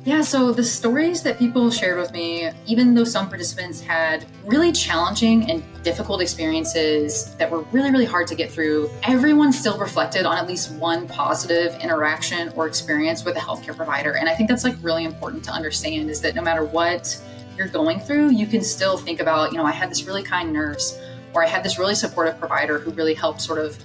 Yeah, so the stories that people shared with me, even though some participants had really challenging and difficult experiences that were really, really hard to get through, everyone still reflected on at least one positive interaction or experience with a healthcare provider. And I think that's like really important to understand, is that no matter what you're going through, you can still think about, I had this really kind nurse, or I had this really supportive provider who really helped sort of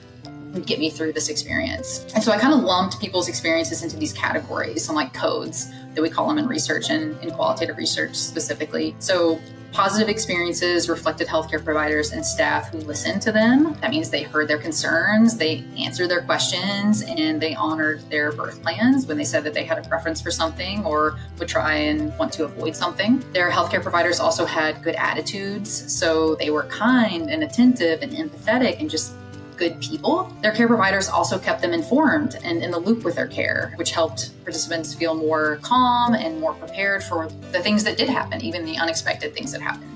get me through this experience. And so I kind of lumped people's experiences into these categories, some like codes that we call them in research and in qualitative research specifically. So positive experiences reflected healthcare providers and staff who listened to them. That means they heard their concerns, they answered their questions, and they honored their birth plans when they said that they had a preference for something or would try and want to avoid something. Their healthcare providers also had good attitudes, so they were kind and attentive and empathetic and just good people. Their care providers also kept them informed and in the loop with their care, which helped participants feel more calm and more prepared for the things that did happen, even the unexpected things that happened.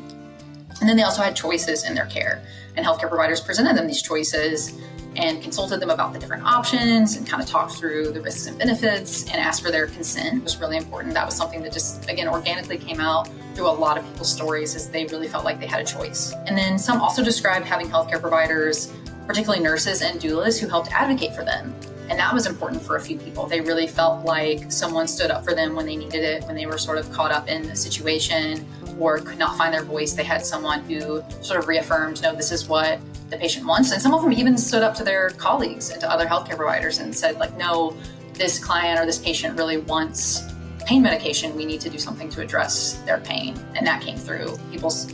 And then they also had choices in their care, and healthcare providers presented them these choices and consulted them about the different options and kind of talked through the risks and benefits and asked for their consent. It was really important. That was something that just, again, organically came out through a lot of people's stories, as they really felt like they had a choice. And then some also described having healthcare providers, particularly nurses and doulas, who helped advocate for them. And that was important for a few people. They really felt like someone stood up for them when they needed it, when they were sort of caught up in a situation or could not find their voice. They had someone who sort of reaffirmed, no, this is what the patient wants. And some of them even stood up to their colleagues and to other healthcare providers and said, like, no, this client or this patient really wants pain medication. We need to do something to address their pain. And that came through people's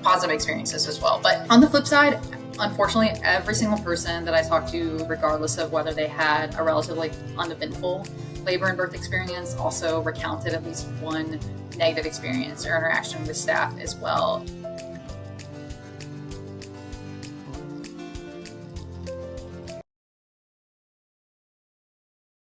positive experiences as well. But on the flip side, unfortunately, every single person that I talked to, regardless of whether they had a relatively uneventful labor and birth experience, also recounted at least one negative experience or interaction with staff as well.